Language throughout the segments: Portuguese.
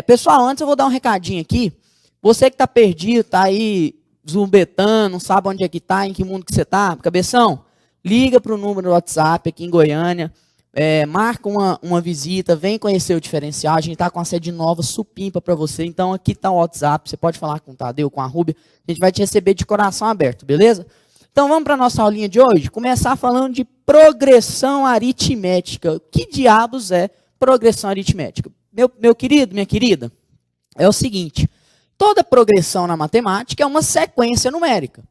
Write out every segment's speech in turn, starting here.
Pessoal, antes eu vou dar um recadinho aqui. Você que está perdido, está aí zumbetando, não sabe onde é que está, em que mundo que você está, cabeção, liga para o número do WhatsApp aqui em Goiânia, marca uma visita, vem conhecer o diferencial. A gente está com uma sede nova, supimpa para você. Então aqui está o WhatsApp, você pode falar com o Tadeu, com a Rúbia, a gente vai te receber de coração aberto, beleza? Então vamos para a nossa aulinha de hoje, começar falando de progressão aritmética. O que diabos é progressão aritmética? Meu querido, minha querida, é o seguinte, toda progressão na matemática é uma sequência numérica.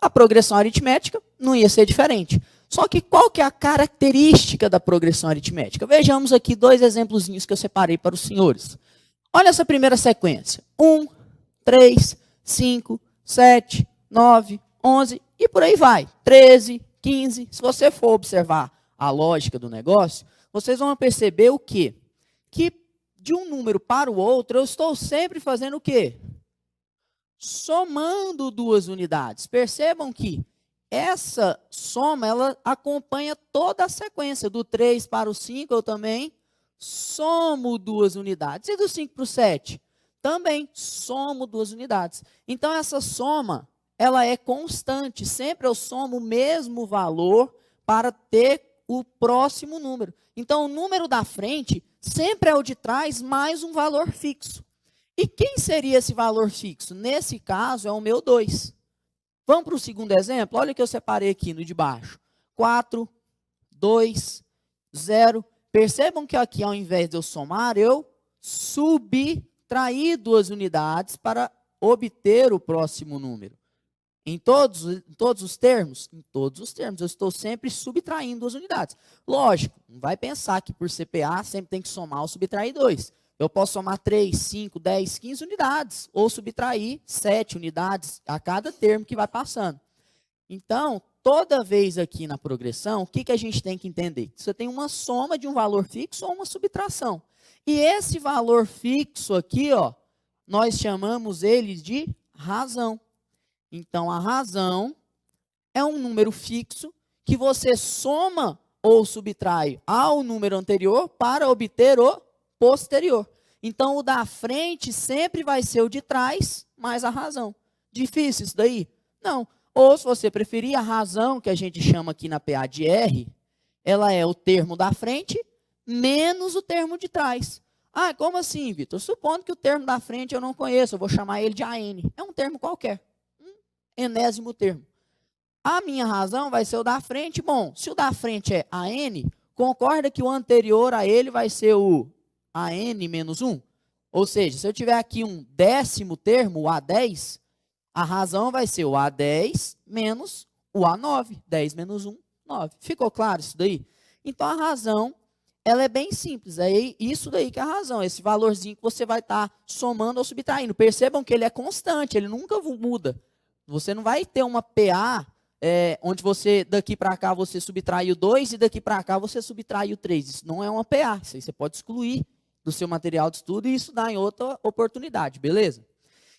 A progressão aritmética não ia ser diferente. Só que qual que é a característica da progressão aritmética? Vejamos aqui dois exemplozinhos que eu separei para os senhores. Olha essa primeira sequência. 1, 3, 5, 7, 9, 11 e por aí vai. 13, 15. Se você for observar a lógica do negócio, vocês vão perceber o quê? Que de um número para o outro, eu estou sempre fazendo o quê? Somando duas unidades. Percebam que essa soma, ela acompanha toda a sequência. Do 3 para o 5, eu também somo duas unidades. E do 5 para o 7? Também somo duas unidades. Então, essa soma, ela é constante. Sempre eu somo o mesmo valor para ter o próximo número. Então, o número da frente sempre é o de trás mais um valor fixo. E quem seria esse valor fixo? Nesse caso, é o meu 2. Vamos para o segundo exemplo? Olha o que eu separei aqui no de baixo. 4, 2, 0. Percebam que aqui, ao invés de eu somar, eu subtraí duas unidades para obter o próximo número. Em todos os termos? Em todos os termos. Eu estou sempre subtraindo duas unidades. Lógico, não vai pensar que por CPA sempre tem que somar ou subtrair 2. Eu posso somar 3, 5, 10, 15 unidades. Ou subtrair 7 unidades a cada termo que vai passando. Então, toda vez aqui na progressão, o que a gente tem que entender? Você tem uma soma de um valor fixo ou uma subtração. E esse valor fixo aqui, ó, nós chamamos ele de razão. Então, a razão é um número fixo que você soma ou subtrai ao número anterior para obter o posterior. Então, o da frente sempre vai ser o de trás mais a razão. Difícil isso daí? Não. Ou, se você preferir, a razão, que a gente chama aqui na PA de R, ela é o termo da frente menos o termo de trás. Ah, como assim, Vitor? Supondo que o termo da frente eu não conheço, eu vou chamar ele de AN. É um termo qualquer. Enésimo termo. A minha razão vai ser o da frente. Bom, se o da frente é AN, concorda que o anterior a ele vai ser o AN menos 1? Ou seja, se eu tiver aqui um décimo termo, o A10, a razão vai ser o A10 menos o A9. 10 menos 1, 9. Ficou claro isso daí? Então, a razão, ela é bem simples. É isso daí que é a razão. Esse valorzinho que você vai estar somando ou subtraindo. Percebam que ele é constante, ele nunca muda. Você não vai ter uma PA onde você, daqui para cá, você subtrai o 2 e daqui para cá você subtrai o 3. Isso não é uma PA. Isso aí você pode excluir do seu material de estudo e estudar em outra oportunidade, beleza?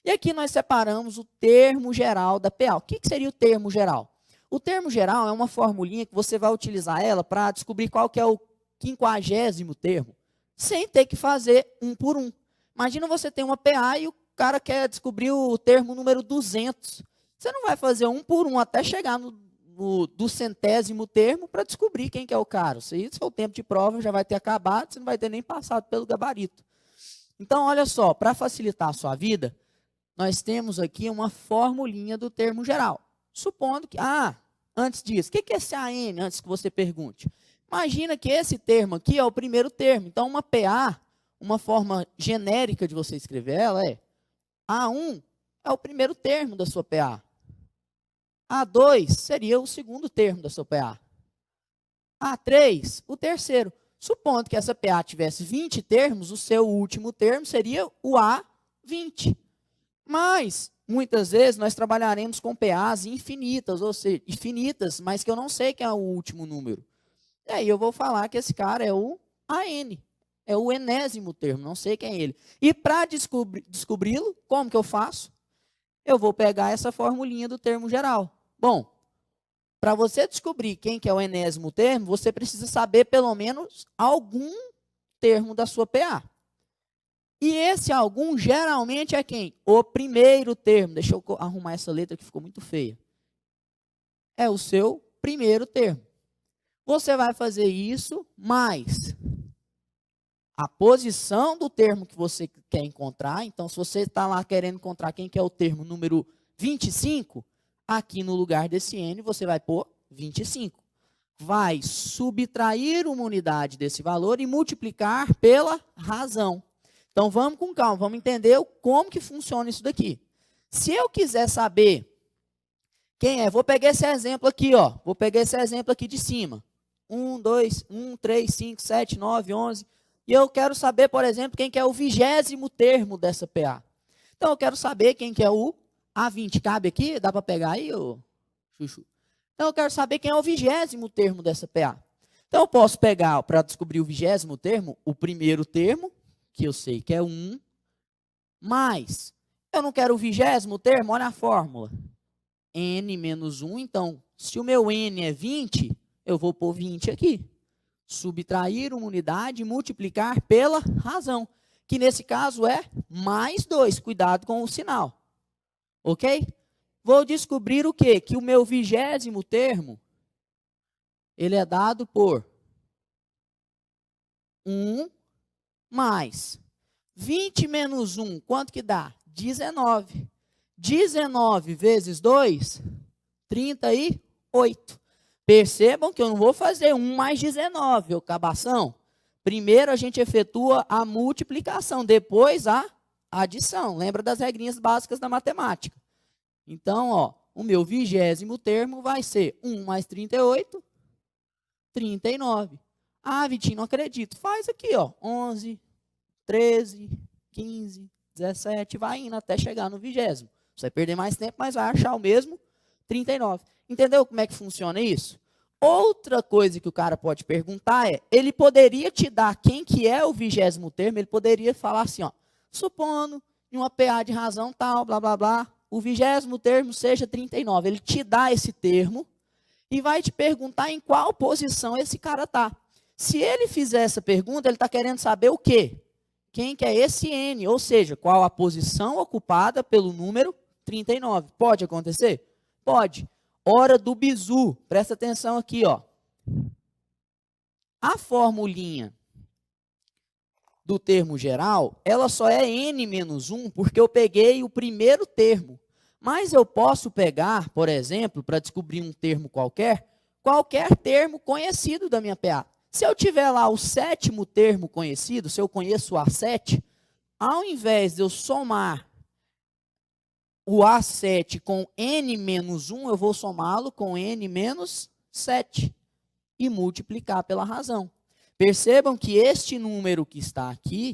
E aqui nós separamos o termo geral da PA. O que seria o termo geral? O termo geral é uma formulinha que você vai utilizar ela para descobrir qual que é o 50º termo, sem ter que fazer um por um. Imagina você ter uma PA e o cara quer descobrir o termo número 200. Você não vai fazer um por um até chegar no 200º termo para descobrir quem que é o cara. Se o tempo de prova já vai ter acabado, você não vai ter nem passado pelo gabarito. Então, olha só, para facilitar a sua vida, nós temos aqui uma formulinha do termo geral. Supondo que, antes disso, o que é esse AN, antes que você pergunte? Imagina que esse termo aqui é o primeiro termo. Então, uma PA, uma forma genérica de você escrever ela é A1 é o primeiro termo da sua PA. A2 seria o segundo termo da sua PA. A3, o terceiro. Supondo que essa PA tivesse 20 termos, o seu último termo seria o A20. Mas, muitas vezes, nós trabalharemos com PAs infinitas, ou seja, infinitas, mas que eu não sei quem é o último número. E aí eu vou falar que esse cara é o AN. É o enésimo termo, não sei quem é ele. E para descobri-lo, como que eu faço? Eu vou pegar essa formulinha do termo geral. Bom, para você descobrir quem que é o enésimo termo, você precisa saber pelo menos algum termo da sua PA. E esse algum geralmente é quem? O primeiro termo. Deixa eu arrumar essa letra que ficou muito feia. É o seu primeiro termo. Você vai fazer isso mais a posição do termo que você quer encontrar. Então, se você está lá querendo encontrar quem que é o termo número 25, aqui no lugar desse N, você vai pôr 25. Vai subtrair uma unidade desse valor e multiplicar pela razão. Então, vamos com calma, vamos entender como que funciona isso daqui. Se eu quiser saber quem é, vou pegar esse exemplo aqui, ó. Vou pegar esse exemplo aqui de cima. 1, 2, 1, 3, 5, 7, 9, 11. E eu quero saber, por exemplo, quem que é o 20º termo dessa PA. Então, eu quero saber quem que é o A20. Cabe aqui? Dá para pegar aí, ô Chuchu? Então, eu quero saber quem é o 20º termo dessa PA. Então, eu posso pegar, para descobrir o 20º termo, o primeiro termo, que eu sei que é 1, mais, eu não quero o 20º termo, olha a fórmula. N menos 1, então, se o meu N é 20, eu vou pôr 20 aqui. Subtrair uma unidade e multiplicar pela razão, que nesse caso é mais 2. Cuidado com o sinal. Ok? Vou descobrir o quê? Que o meu 20º termo, ele é dado por 1 mais 20 menos 1, quanto que dá? 19. 19 vezes 2, 38. Percebam que eu não vou fazer 1 mais 19, ô cabação. Primeiro a gente efetua a multiplicação, depois a adição. Lembra das regrinhas básicas da matemática. Então, ó, o meu 20º termo vai ser 1 mais 38, 39. Ah, Vitinho, não acredito. Faz aqui, ó, 11, 13, 15, 17, vai indo até chegar no 20º. Você vai perder mais tempo, mas vai achar o mesmo 39. Entendeu como é que funciona isso? Outra coisa que o cara pode perguntar é, ele poderia te dar quem que é o 20º termo, ele poderia falar assim, ó, supondo em uma PA de razão tal, blá, blá, blá, o 20º termo seja 39. Ele te dá esse termo e vai te perguntar em qual posição esse cara está. Se ele fizer essa pergunta, ele está querendo saber o quê? Quem que é esse N, ou seja, qual a posição ocupada pelo número 39. Pode acontecer? Pode. Hora do bizu. Presta atenção aqui, ó. A formulinha do termo geral, ela só é N menos 1 porque eu peguei o primeiro termo. Mas eu posso pegar, por exemplo, para descobrir um termo qualquer termo conhecido da minha PA. Se eu tiver lá o 7º termo conhecido, se eu conheço o A7, ao invés de eu somar o A7 com N menos 1, eu vou somá-lo com N menos 7 e multiplicar pela razão. Percebam que este número que está aqui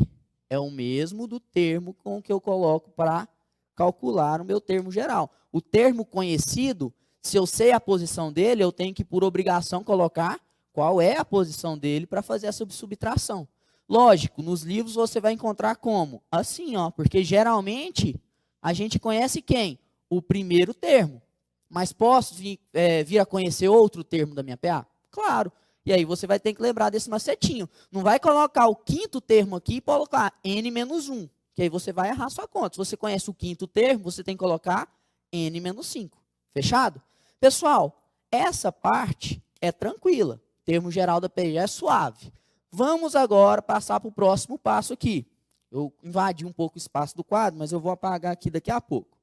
é o mesmo do termo com que eu coloco para calcular o meu termo geral. O termo conhecido, se eu sei a posição dele, eu tenho que, por obrigação, colocar qual é a posição dele para fazer essa subtração. Lógico, nos livros você vai encontrar como? Assim, ó, porque geralmente a gente conhece quem? O primeiro termo. Mas posso vir a conhecer outro termo da minha PA? Claro. E aí você vai ter que lembrar desse macetinho. Não vai colocar o 5º termo aqui e colocar N menos 1. Que aí você vai errar sua conta. Se você conhece o 5º termo, você tem que colocar N menos 5. Fechado? Pessoal, essa parte é tranquila. O termo geral da PA é suave. Vamos agora passar para o próximo passo aqui. Eu invadi um pouco o espaço do quadro, mas eu vou apagar aqui daqui a pouco.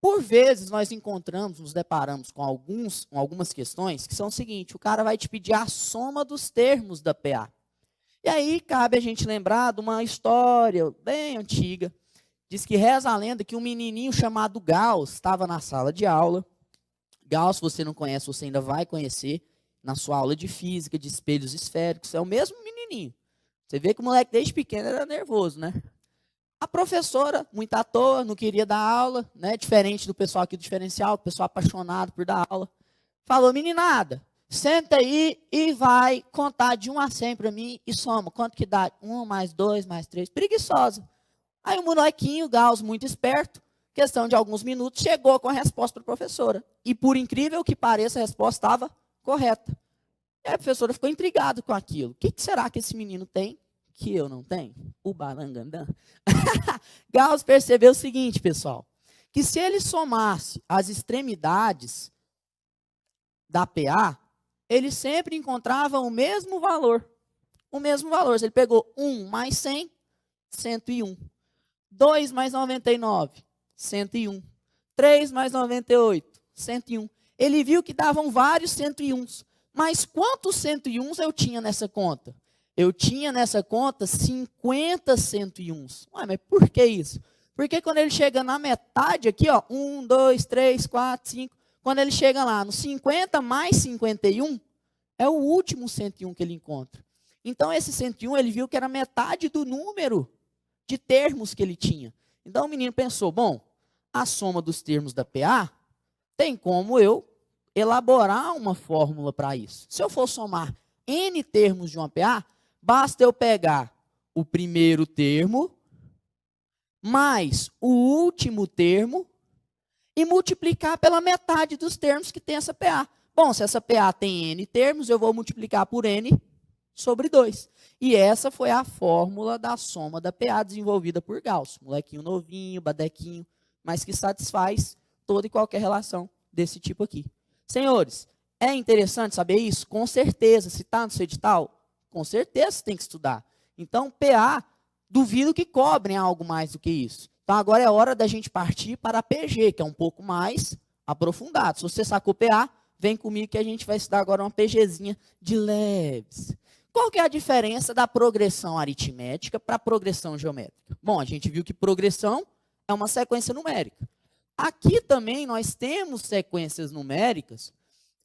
Por vezes, nós nos deparamos com algumas questões que são o seguinte, o cara vai te pedir a soma dos termos da PA. E aí, cabe a gente lembrar de uma história bem antiga. Diz que reza a lenda que um menininho chamado Gauss estava na sala de aula. Gauss, se você não conhece, você ainda vai conhecer na sua aula de física, de espelhos esféricos. É o mesmo menininho. Você vê que o moleque desde pequeno era nervoso, né? A professora, muito à toa, não queria dar aula, né? Diferente do pessoal aqui do diferencial, o pessoal apaixonado por dar aula. Falou, meninada, senta aí e vai contar de 1 a 100 para mim e soma. Quanto que dá? 1 mais 2 mais 3. Preguiçosa. Aí o molequinho, Gauss, muito esperto, questão de alguns minutos, chegou com a resposta para a professora. E por incrível que pareça, a resposta estava correta. E a professora ficou intrigada com aquilo. O que será que esse menino tem que eu não tenho? O barangandã. Gauss percebeu o seguinte, pessoal, que se ele somasse as extremidades da PA, ele sempre encontrava o mesmo valor. O mesmo valor. Se ele pegou 1 mais 100, 101. 2 mais 99, 101. 3 mais 98, 101. Ele viu que davam vários 101s. Mas quantos 101s eu tinha nessa conta? Eu tinha nessa conta 50 101s. Ué, mas por que isso? Porque quando ele chega na metade aqui, ó, 1, 2, 3, 4, 5, quando ele chega lá no 50 mais 51, é o último 101 que ele encontra. Então, esse 101, ele viu que era metade do número de termos que ele tinha. Então, o menino pensou, bom, a soma dos termos da PA, tem como eu elaborar uma fórmula para isso. Se eu for somar N termos de uma PA, basta eu pegar o primeiro termo, mais o último termo, e multiplicar pela metade dos termos que tem essa PA. Bom, se essa PA tem N termos, eu vou multiplicar por N sobre 2. E essa foi a fórmula da soma da PA desenvolvida por Gauss. Molequinho novinho, badequinho, mas que satisfaz toda e qualquer relação desse tipo aqui. Senhores, é interessante saber isso? Com certeza. Se está no seu edital, com certeza você tem que estudar. Então, PA, duvido que cobrem algo mais do que isso. Então, agora é hora da gente partir para a PG, que é um pouco mais aprofundado. Se você sacou PA, vem comigo que a gente vai estudar agora uma PGzinha de leves. Qual que é a diferença da progressão aritmética para a progressão geométrica? Bom, a gente viu que progressão é uma sequência numérica. Aqui também nós temos sequências numéricas,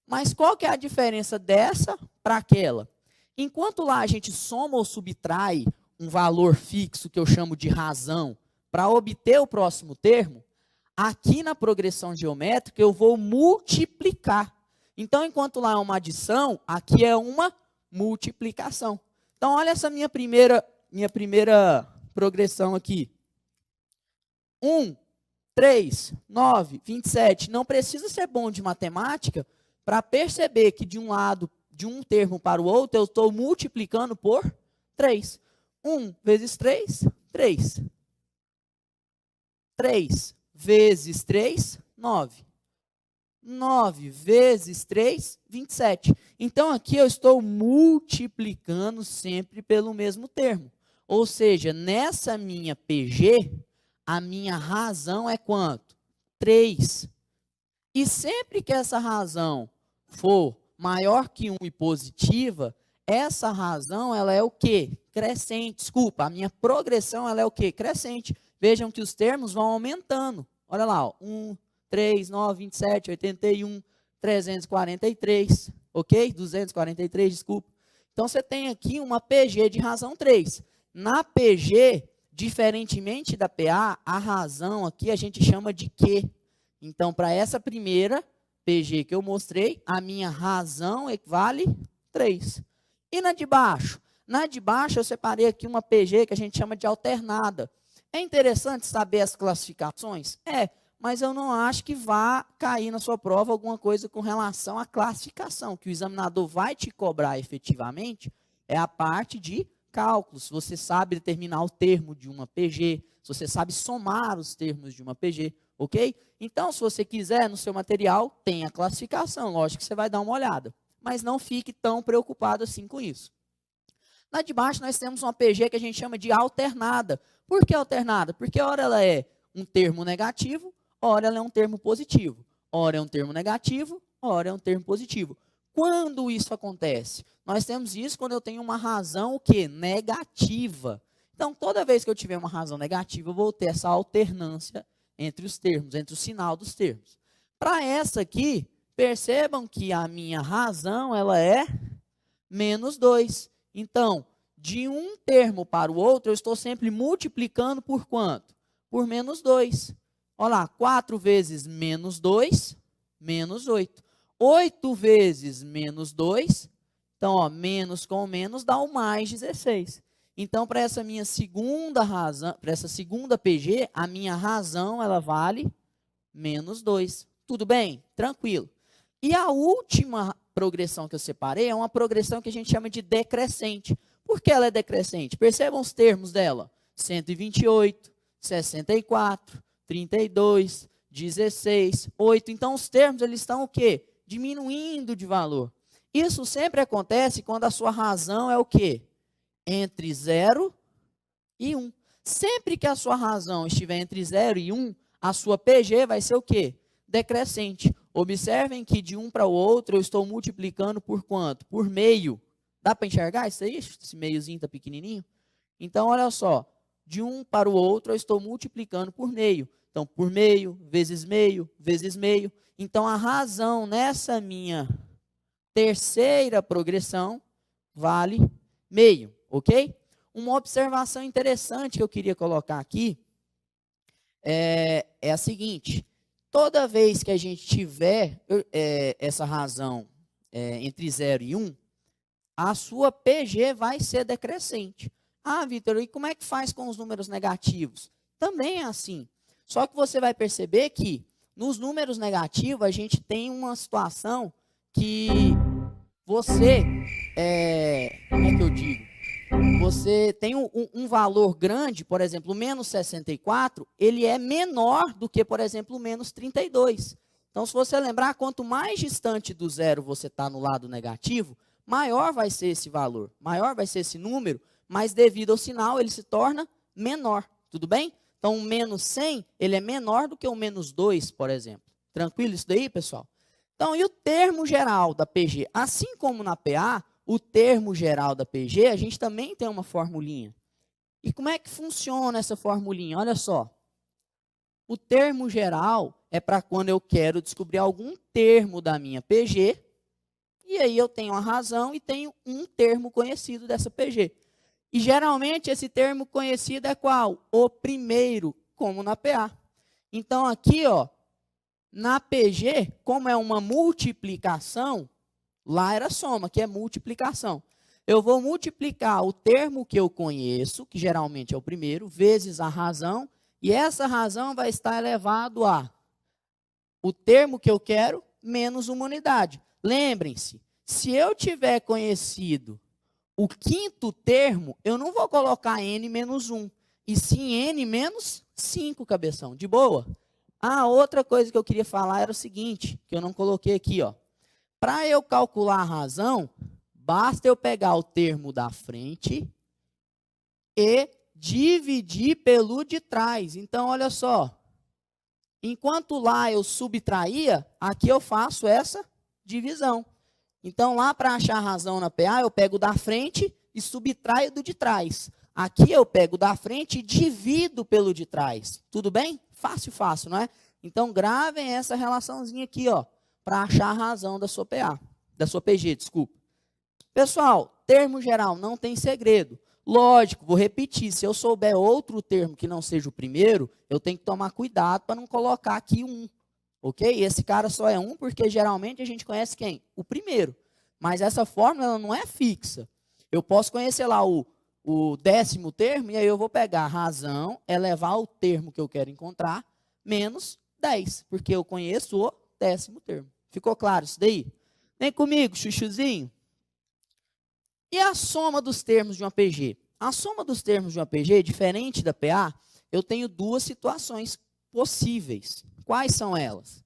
mas qual que é a diferença dessa para aquela? Enquanto lá a gente soma ou subtrai um valor fixo, que eu chamo de razão, para obter o próximo termo, aqui na progressão geométrica eu vou multiplicar. Então, enquanto lá é uma adição, aqui é uma multiplicação. Então, olha essa minha primeira progressão aqui. 1, 3, 9, 27. Não precisa ser bom de matemática para perceber que de um lado, de um termo para o outro, eu estou multiplicando por 3. 1 vezes 3, 3. 3 vezes 3, 9. 9 vezes 3, 27. Então, aqui eu estou multiplicando sempre pelo mesmo termo. Ou seja, nessa minha PG, a minha razão é quanto? 3. E sempre que essa razão for maior que 1 e positiva, essa razão ela é o quê? Crescente. Desculpa, a minha progressão ela é o quê? Crescente. Vejam que os termos vão aumentando. Olha lá, ó, 1, 3, 9, 27, 81, 343, ok? 243, desculpa. Então, você tem aqui uma PG de razão 3. Na PG, diferentemente da PA, a razão aqui a gente chama de Q. Então, para essa primeira PG que eu mostrei, a minha razão equivale 3. E na de baixo? Na de baixo, eu separei aqui uma PG que a gente chama de alternada. É interessante saber as classificações? É, mas eu não acho que vá cair na sua prova alguma coisa com relação à classificação, que o examinador vai te cobrar efetivamente, é a parte de cálculos. Você sabe determinar o termo de uma PG, se você sabe somar os termos de uma PG, ok? Então, se você quiser, no seu material, tem a classificação, lógico que você vai dar uma olhada, mas não fique tão preocupado assim com isso. Lá de baixo nós temos uma PG que a gente chama de alternada. Por que alternada? Porque ora ela é um termo negativo, ora ela é um termo positivo. Ora é um termo negativo, ora é um termo positivo. Quando isso acontece? Nós temos isso quando eu tenho uma razão o quê? Negativa. Então, toda vez que eu tiver uma razão negativa, eu vou ter essa alternância entre os termos, entre o sinal dos termos. Para essa aqui, percebam que a minha razão ela é menos 2. Então, de um termo para o outro, eu estou sempre multiplicando por quanto? Por menos 2. Olha lá, 4 vezes menos 2, menos 8. 8 vezes menos 2, então, ó, menos com menos dá o mais 16. Então, para essa minha segunda razão, para essa segunda PG, a minha razão, ela vale menos 2. Tudo bem? Tranquilo. E a última progressão que eu separei é uma progressão que a gente chama de decrescente. Por que ela é decrescente? Percebam os termos dela. 128, 64, 32, 16, 8. Então, os termos eles estão o quê? Diminuindo de valor. Isso sempre acontece quando a sua razão é o quê? Entre 0 e 1. Sempre que a sua razão estiver entre 0 e 1, a sua PG vai ser o quê? Decrescente. Observem que de um para o outro eu estou multiplicando por quanto? Por meio. Dá para enxergar isso aí? Esse meiozinho está pequenininho? Então, olha só. De um para o outro eu estou multiplicando por meio. Então, por meio, vezes meio, vezes meio. Então, a razão nessa minha terceira progressão vale meio, ok? Uma observação interessante que eu queria colocar aqui é a seguinte. Toda vez que a gente tiver essa razão entre 0 e 1, a sua PG vai ser decrescente. Ah, Vitor, e como é que faz com os números negativos? Também é assim. Só que você vai perceber que nos números negativos a gente tem uma situação que você, como é que eu digo? Você tem um valor grande, por exemplo, o menos 64, ele é menor do que, por exemplo, o menos 32. Então, se você lembrar, quanto mais distante do zero você está no lado negativo, maior vai ser esse valor, maior vai ser esse número, mas devido ao sinal ele se torna menor, tudo bem? Então, o menos 100, ele é menor do que o menos 2, por exemplo. Tranquilo isso daí, pessoal? Então, e o termo geral da PG? Assim como na PA, o termo geral da PG, a gente também tem uma formulinha. E como é que funciona essa formulinha? Olha só. O termo geral é para quando eu quero descobrir algum termo da minha PG, e aí eu tenho a razão e tenho um termo conhecido dessa PG. E geralmente esse termo conhecido é qual? O primeiro, como na PA. Então aqui, ó, na PG, como é uma multiplicação, lá era soma, que é multiplicação. Eu vou multiplicar o termo que eu conheço, que geralmente é o primeiro, vezes a razão, e essa razão vai estar elevado a o termo que eu quero menos uma unidade. Lembrem-se, se eu tiver conhecido o quinto termo, eu não vou colocar n menos 1, e sim n menos 5, cabeção. De boa? Ah, outra coisa que eu queria falar era o seguinte, que eu não coloquei aqui, ó. Para eu calcular a razão, basta eu pegar o termo da frente e dividir pelo de trás. Então, olha só. Enquanto lá eu subtraía, aqui eu faço essa divisão. Então, lá para achar a razão na PA, eu pego da frente e subtraio do de trás. Aqui eu pego da frente e divido pelo de trás. Tudo bem? Fácil, fácil, não é? Então, gravem essa relaçãozinha aqui, ó, para achar a razão da sua PA, da sua PG, desculpa. Pessoal, termo geral não tem segredo. Lógico, vou repetir, se eu souber outro termo que não seja o primeiro, eu tenho que tomar cuidado para não colocar aqui um, ok? Esse cara só é um porque geralmente a gente conhece quem? O primeiro. Mas essa fórmula ela não é fixa. Eu posso conhecer lá o 10º termo e aí eu vou pegar a razão, elevar o termo que eu quero encontrar, menos 10, porque eu conheço o 10º termo. Ficou claro isso daí? Vem comigo, chuchuzinho. E a soma dos termos de uma PG? A soma dos termos de uma PG, diferente da PA, eu tenho duas situações possíveis. Quais são elas?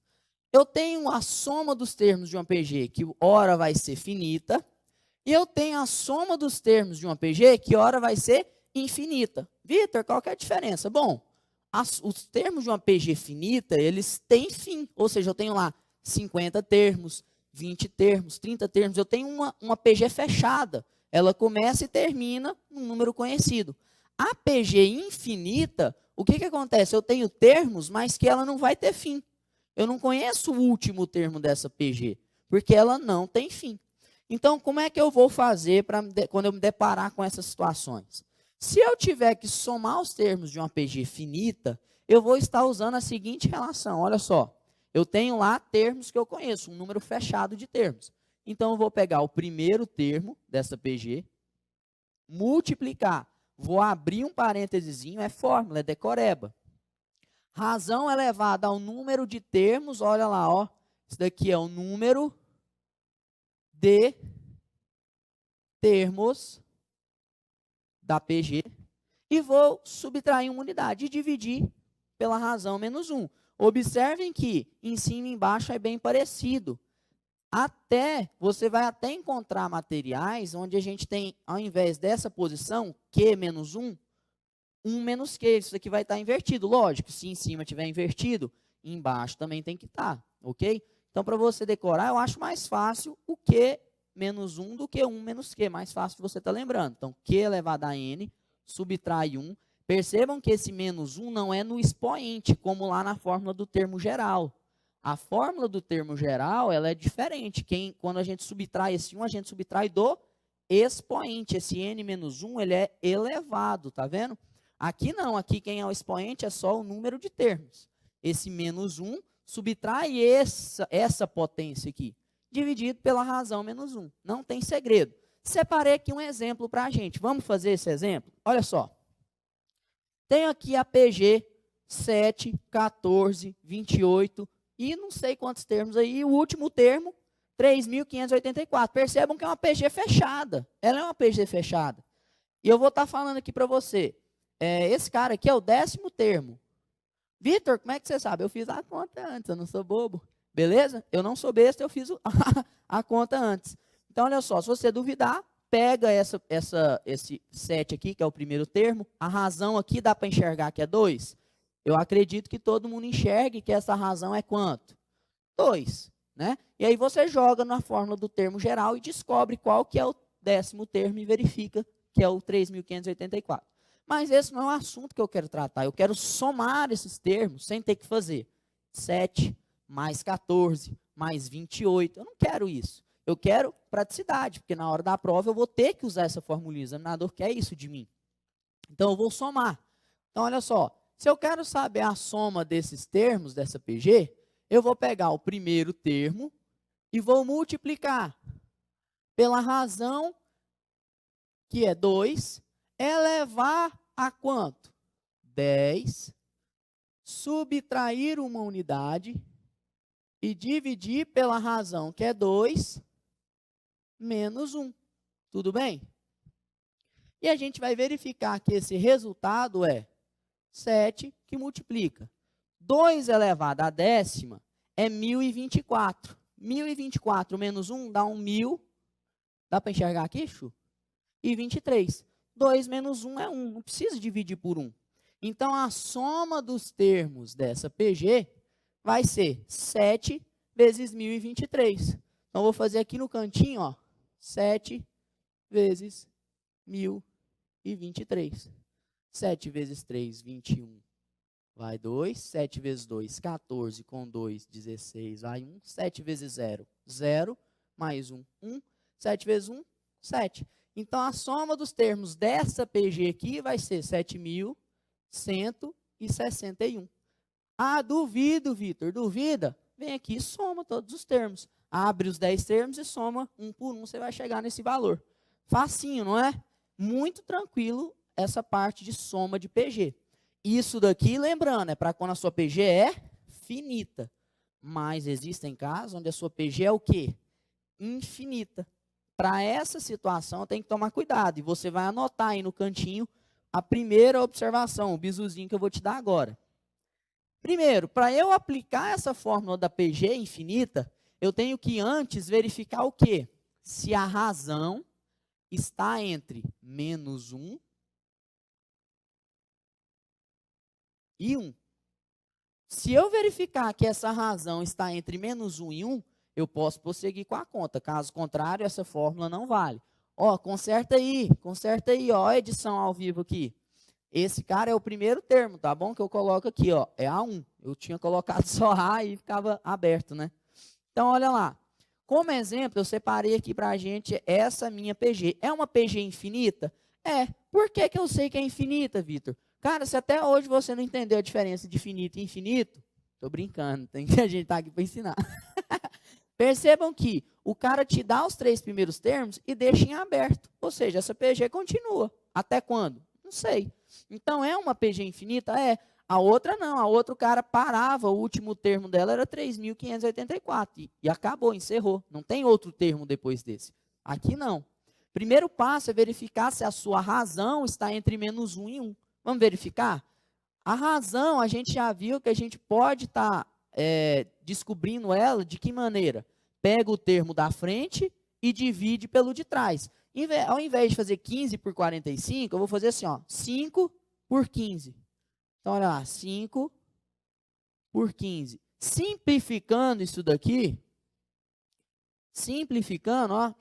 Eu tenho a soma dos termos de uma PG, que ora vai ser finita, e eu tenho a soma dos termos de uma PG, que ora vai ser infinita. Vitor, qual que é a diferença? Bom, os termos de uma PG finita, eles têm fim, ou seja, eu tenho lá 50 termos, 20 termos, 30 termos, eu tenho uma PG fechada. Ela começa e termina num número conhecido. A PG infinita, o que acontece? Eu tenho termos, mas que ela não vai ter fim. Eu não conheço o último termo dessa PG, porque ela não tem fim. Então, como é que eu vou fazer quando eu me deparar com essas situações? Se eu tiver que somar os termos de uma PG finita, eu vou estar usando a seguinte relação. Olha só, eu tenho lá termos que eu conheço, um número fechado de termos. Então, eu vou pegar o primeiro termo dessa PG, multiplicar. Vou abrir um parênteses, é fórmula, é decoreba. Razão elevada ao número de termos, olha lá, ó. Isso daqui é o número de termos da PG e vou subtrair uma unidade e dividir pela razão menos 1. Observem que em cima e embaixo é bem parecido. Você vai até encontrar materiais onde a gente tem, ao invés dessa posição, Q menos 1, 1 menos Q. Isso aqui vai estar invertido. Lógico, se em cima estiver invertido, embaixo também tem que estar, ok? Então, para você decorar, eu acho mais fácil o Q menos 1 do que 1 menos Q. Mais fácil de você estar lembrando. Então, Q elevado a N, subtrai 1. Percebam que esse menos 1 não é no expoente, como lá na fórmula do termo geral. A fórmula do termo geral, ela é diferente. Quando a gente subtrai esse 1, a gente subtrai do expoente. Esse n menos 1, ele é elevado, tá vendo? Aqui não, aqui quem é o expoente é só o número de termos. Esse menos 1 subtrai essa potência aqui, dividido pela razão menos 1. Não tem segredo. Separei aqui um exemplo para a gente. Vamos fazer esse exemplo? Olha só. Tenho aqui a PG 7, 14, 28 e não sei quantos termos aí. O último termo, 3.584. Percebam que é uma PG fechada. Ela é uma PG fechada. E eu vou estar falando aqui para você. Esse cara aqui é o 10º termo. Vitor, como é que você sabe? Eu fiz a conta antes, eu não sou bobo. Beleza? Eu não sou besta, eu fiz a conta antes. Então, olha só, se você duvidar, pega esse 7 aqui, que é o primeiro termo. A razão aqui dá para enxergar que é 2. Eu acredito que todo mundo enxergue que essa razão é quanto? 2. Né? E aí você joga na fórmula do termo geral e descobre qual que é o 10º termo e verifica que é o 3.584. Mas esse não é o assunto que eu quero tratar. Eu quero somar esses termos sem ter que fazer 7 mais 14 mais 28. Eu não quero isso. Eu quero praticidade, porque na hora da prova eu vou ter que usar essa formulinha. O examinador quer isso de mim. Então, eu vou somar. Então, olha só. Se eu quero saber a soma desses termos, dessa PG, eu vou pegar o primeiro termo e vou multiplicar pela razão, que é 2, elevar a quanto? 10, subtrair uma unidade e dividir pela razão, que é 2, menos 1. Tudo bem? E a gente vai verificar que esse resultado é 7, que multiplica. 2 elevado à décima é 1024. 1024 menos 1 dá 1.000. Dá para enxergar aqui, Chu? E 23. 2 menos 1 é 1. Não precisa dividir por 1. Então, a soma dos termos dessa PG vai ser 7 vezes 1023. Então, vou fazer aqui no cantinho, ó, 7 vezes 1023. 7 vezes 3, 21. Vai 2. 7 vezes 2, 14. Com 2, 16. Vai 1. 7 vezes 0, 0. Mais 1, 1. 7 vezes 1, 7. Então, a soma dos termos dessa PG aqui vai ser 7.161. Ah, duvido, Vitor. Duvida? Vem aqui e soma todos os termos. Abre os 10 termos e soma um por um, você vai chegar nesse valor. Facinho, não é? Muito tranquilo essa parte de soma de PG. Isso daqui, lembrando, é para quando a sua PG é finita. Mas existem casos onde a sua PG é o quê? Infinita. Para essa situação, tem que tomar cuidado. E você vai anotar aí no cantinho a primeira observação, o bizuzinho que eu vou te dar agora. Primeiro, para eu aplicar essa fórmula da PG infinita, eu tenho que antes verificar o quê? Se a razão está entre menos 1 e 1. Se eu verificar que essa razão está entre menos 1 e 1, eu posso prosseguir com a conta. Caso contrário, essa fórmula não vale. Ó, conserta aí, ó, a edição ao vivo aqui. Esse cara é o primeiro termo, tá bom? Que eu coloco aqui, ó, é A1. Eu tinha colocado só A e ficava aberto, né? Então, olha lá. Como exemplo, eu separei aqui para a gente essa minha PG. É uma PG infinita? É. Por que eu sei que é infinita, Vitor? Cara, se até hoje você não entendeu a diferença de finito e infinito, tô brincando, tem que a gente tá aqui para ensinar. Percebam que o cara te dá os 3 primeiros termos e deixa em aberto. Ou seja, essa PG continua. Até quando? Não sei. Então, é uma PG infinita? É. A outra não. A outra o cara parava, o último termo dela era 3.584. E acabou, encerrou. Não tem outro termo depois desse. Aqui não. Primeiro passo é verificar se a sua razão está entre menos 1 e 1. Vamos verificar? A razão, a gente já viu que a gente pode estar descobrindo ela de que maneira? Pega o termo da frente e divide pelo de trás. Ao invés de fazer 15 por 45, eu vou fazer assim, ó, 5 por 15. Então, olha lá, 5 por 15. Simplificando isso daqui, ó,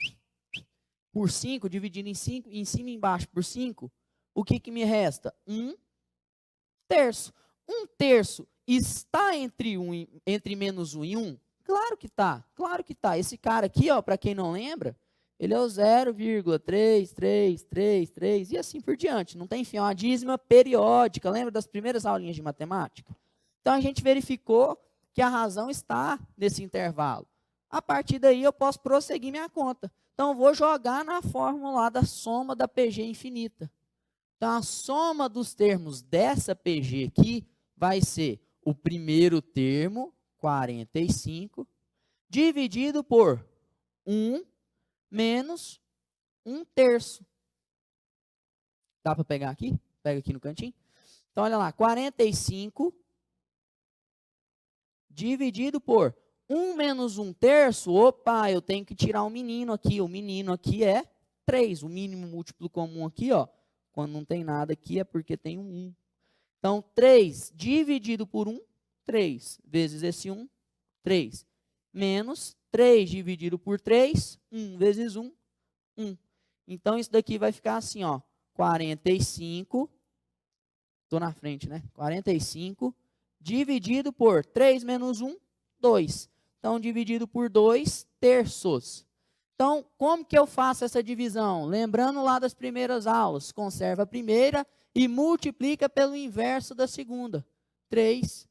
por 5, dividindo em 5, em cima e embaixo por 5, o que me resta? 1 terço. 1 terço está entre menos 1 e 1? Claro que está, claro que está. Esse cara aqui, ó, para quem não lembra, ele é o 0,3333 e assim por diante. Não tem fim, é uma dízima periódica. Lembra das primeiras aulinhas de matemática? Então, a gente verificou que a razão está nesse intervalo. A partir daí, eu posso prosseguir minha conta. Então, eu vou jogar na fórmula lá da soma da PG infinita. Então, a soma dos termos dessa PG aqui vai ser o primeiro termo, 45, dividido por 1 menos 1 terço. Dá para pegar aqui? Pega aqui no cantinho. Então, olha lá, 45 dividido por 1 menos 1 terço. Opa, eu tenho que tirar um menino aqui. O menino aqui é 3. O mínimo múltiplo comum aqui, ó, quando não tem nada aqui é porque tem um 1. Então, 3 dividido por 1, 3. Vezes esse 1, 3. Menos 3 dividido por 3, 1 vezes 1, 1. Então, isso daqui vai ficar assim, ó, 45, estou na frente, né? 45 dividido por 3 menos 1, 2. Então, dividido por 2 terços. Então, como que eu faço essa divisão? Lembrando lá das primeiras aulas, conserva a primeira e multiplica pelo inverso da segunda, 3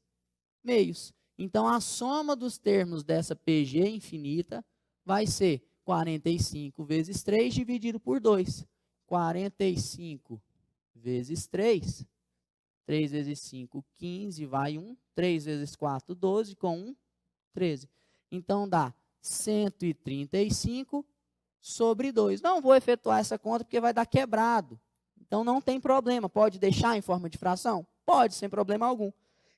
meios. Então, a soma dos termos dessa PG infinita vai ser 45 vezes 3 dividido por 2. 45 vezes 3, 3 vezes 5, 15, vai 1. 3 vezes 4, 12, com 1, 13. Então, dá 135 sobre 2. Não vou efetuar essa conta porque vai dar quebrado. Então, não tem problema. Pode deixar em forma de fração? Pode, sem problema algum.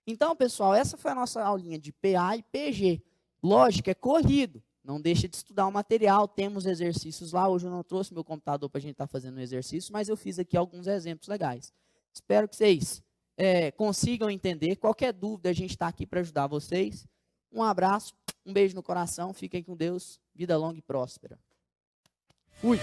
Então, pessoal, essa foi a nossa aulinha de PA e PG. Lógico, é corrido. Não deixa de estudar o material. Temos exercícios lá. Hoje eu não trouxe meu computador para a gente estar fazendo um exercício, mas eu fiz aqui alguns exemplos legais. Espero que vocês consigam entender. Qualquer dúvida, a gente está aqui para ajudar vocês. Um abraço, um beijo no coração. Fiquem com Deus. Vida longa e próspera. Fui!